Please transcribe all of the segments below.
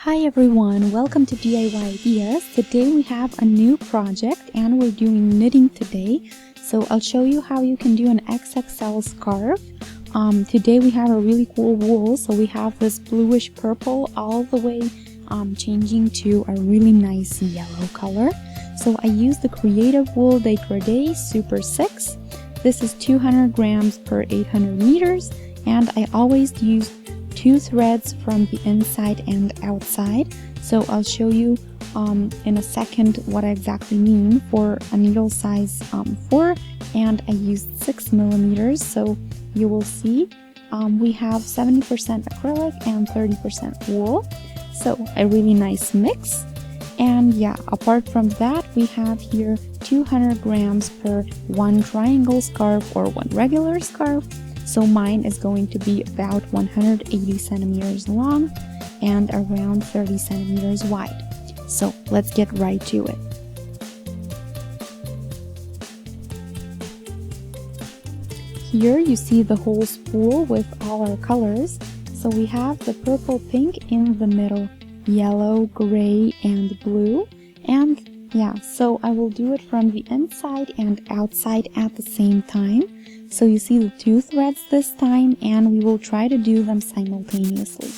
Hi everyone, welcome to DIY Ideas. Today we have a new project and we're doing knitting today. So I'll show you how you can do an XXL scarf. Today we have a really cool wool, so we have this bluish purple all the way changing to a really nice yellow color. So I used the Creative Wool Decor Super 6. This is 200 grams per 800 meters, and I always use 2 threads from the inside and outside. So I'll show you in a second what I exactly mean for a needle size 4, and I used 6 millimeters. So you will see we have 70% acrylic and 30% wool, so a really nice mix. And yeah, apart from that, we have here 200 grams per 1 triangle scarf or 1 regular scarf. So mine is going to be about 180 centimeters long and around 30 centimeters wide. So let's get right to it. Here you see the whole spool with all our colors. So we have the purple pink in the middle, yellow, gray, and blue. And yeah, so I will do it from the inside and outside at the same time. So you see the 2 threads this time, and we will try to do them simultaneously.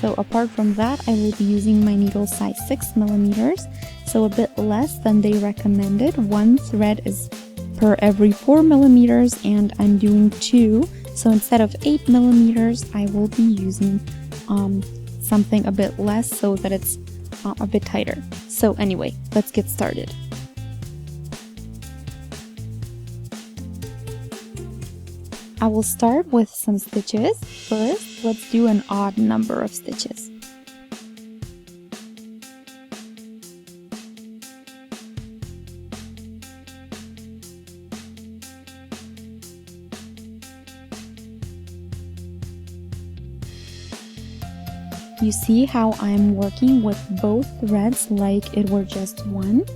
So apart from that, I will be using my needle size 6 millimeters, so a bit less than they recommended. 1 thread is per every 4 millimeters, and I'm doing 2. So instead of 8 millimeters, I will be using something a bit less so that it's a bit tighter. So anyway, let's get started. I will start with some stitches. First, let's do an odd number of stitches. You see how I'm working with both threads like it were just one?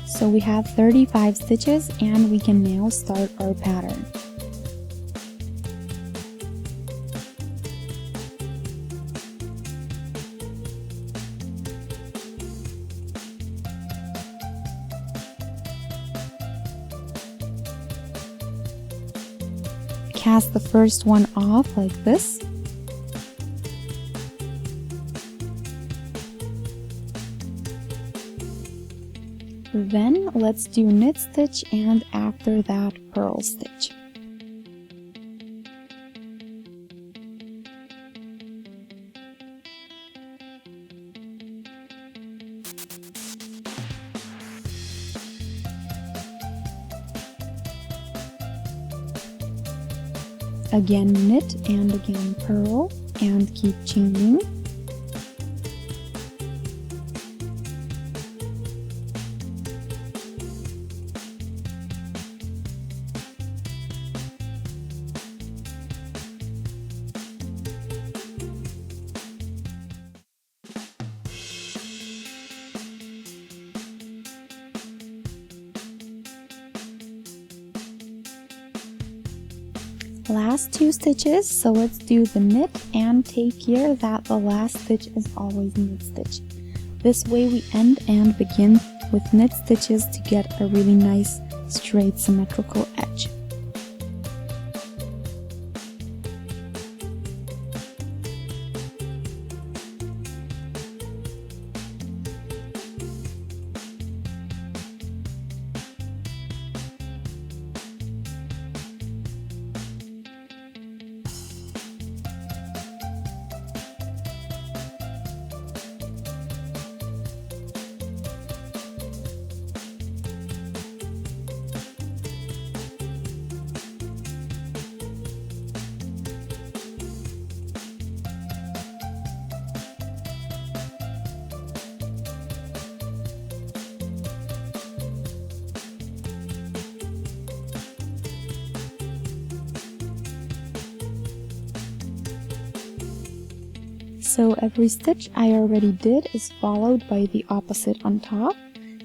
So we have 35 stitches and we can now start our pattern. Cast the first one off like this. Then let's do knit stitch and after that purl stitch. Again knit and again purl and keep changing. Last 2 stitches, so let's do the knit and take care that the last stitch is always knit stitch. This way we end and begin with knit stitches to get a really nice straight symmetrical edge. So every stitch I already did is followed by the opposite on top.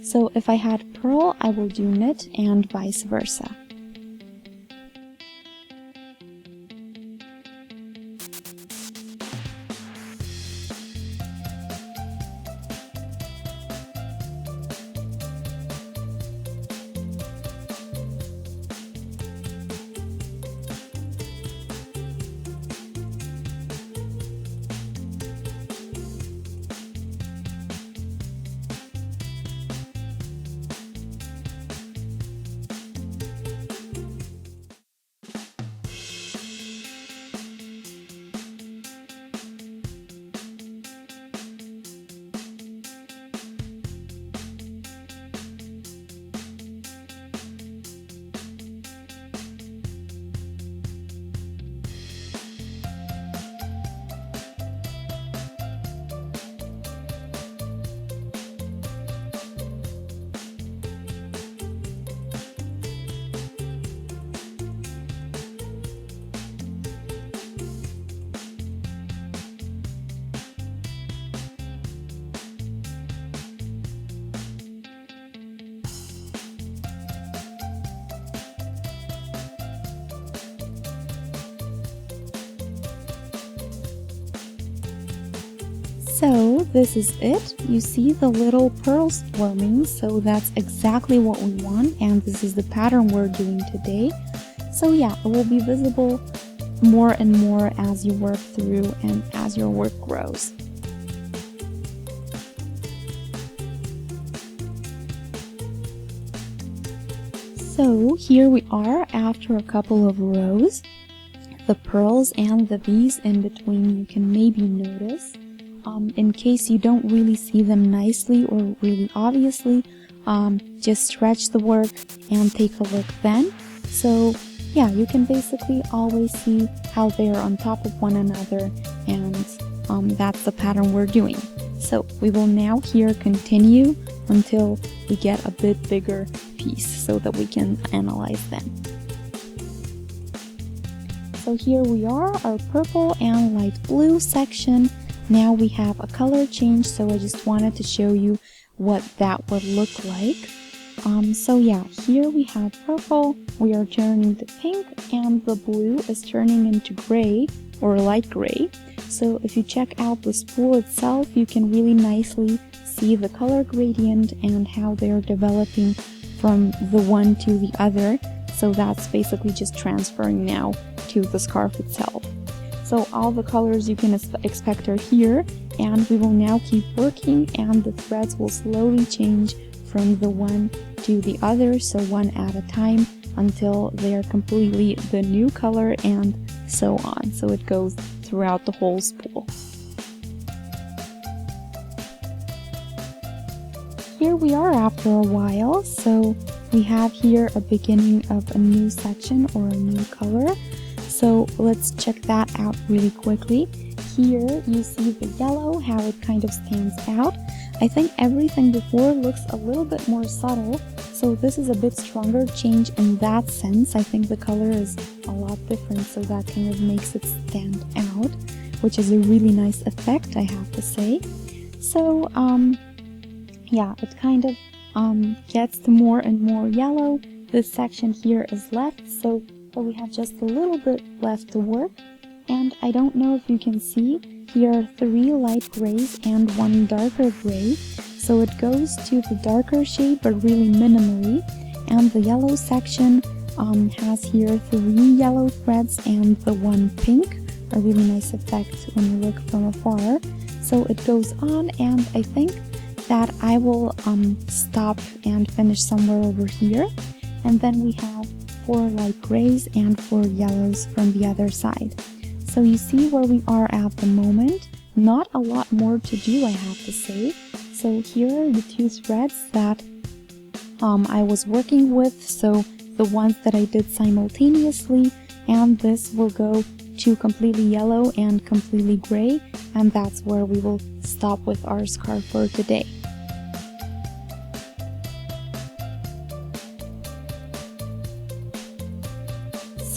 So if I had purl, I will do knit and vice versa. So this is it. You see the little pearls forming, so that's exactly what we want, and this is the pattern we're doing today. So yeah, it will be visible more and more as you work through and as your work grows. So here we are after a couple of rows. The pearls and the V's in between you can maybe notice. In case you don't really see them nicely or really obviously, just stretch the work and take a look then. So yeah, you can basically always see how they are on top of one another, and that's the pattern we're doing. So we will now here continue until we get a bit bigger piece so that we can analyze them. So here we are, our purple and light blue section. Now we have a color change, so I just wanted to show you what that would look like. So yeah, here we have purple, we are turning to pink, and the blue is turning into gray or light gray. So if you check out the spool itself, you can really nicely see the color gradient and how they're developing from the one to the other. So that's basically just transferring now to the scarf itself. So all the colors you can expect are here, and we will now keep working, and the threads will slowly change from the one to the other, so one at a time, until they are completely the new color and so on. So it goes throughout the whole spool. Here we are after a while, so we have here a beginning of a new section or a new color. So let's check that out really quickly. Here you see the yellow, how it kind of stands out. I think everything before looks a little bit more subtle, so this is a bit stronger change in that sense. I think the color is a lot different, so that kind of makes it stand out, which is a really nice effect, I have to say. So yeah, it kind of gets to more and more yellow. This section here is left, so we have just a little bit left to work. And I don't know if you can see, here are 3 light grays and 1 darker gray. So it goes to the darker shade, but really minimally. And the yellow section has here 3 yellow threads and the 1 pink, a really nice effect when you look from afar. So it goes on, and I think that I will stop and finish somewhere over here. And then we have 4 light grays and 4 yellows from the other side. So you see where we are at the moment. Not a lot more to do, I have to say. So here are the 2 threads that I was working with, so the ones that I did simultaneously, and this will go to completely yellow and completely gray, and that's where we will stop with our scarf for today.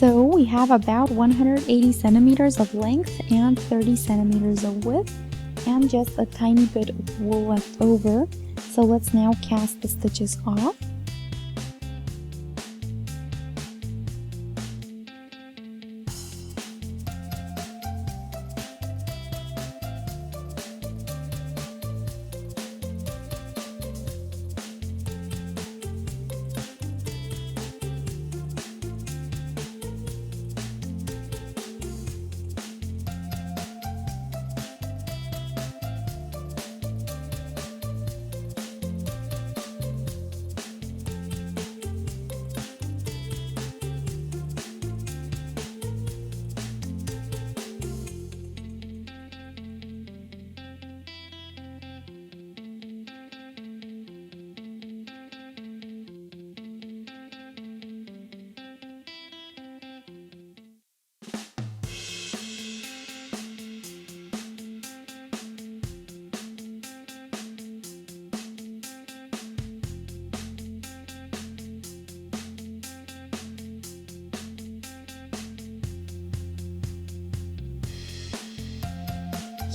So we have about 180 centimeters of length and 30 centimeters of width. and just a tiny bit of wool left over. So let's now cast the stitches off.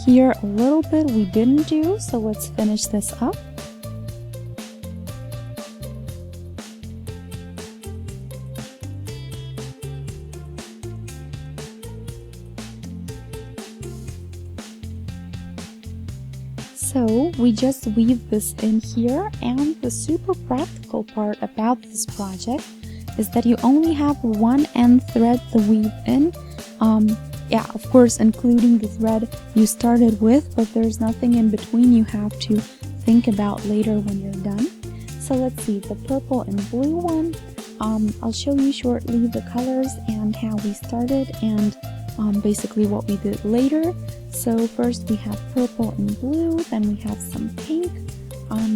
Here a little bit we didn't do, so let's finish this up. So we just weave this in here, and the super practical part about this project is that you only have one end thread to weave in. Yeah, of course, including the thread you started with, but there's nothing in between you have to think about later when you're done. So let's see, the purple and blue one, I'll show you shortly the colors and how we started and basically what we did later. So first we have purple and blue, then we have some pink,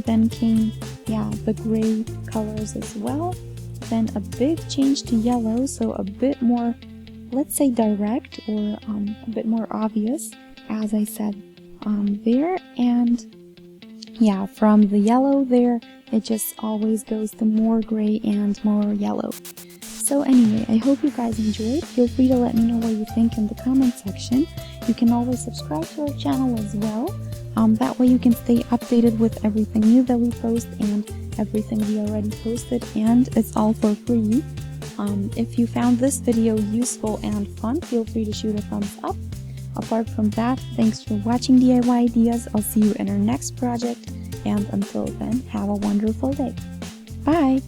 then came, the gray colors as well, then a big change to yellow, so a bit more, let's say direct, or a bit more obvious, as I said there. And yeah, from the yellow there, it just always goes to more gray and more yellow. So anyway, I hope you guys enjoyed. Feel free to let me know what you think in the comment section. You can always subscribe to our channel as well. That way you can stay updated with everything new that we post and everything we already posted, and it's all for free. If you found this video useful and fun, feel free to shoot a thumbs up. Apart from that, thanks for watching DIY Ideas. I'll see you in our next project, and until then, have a wonderful day. Bye!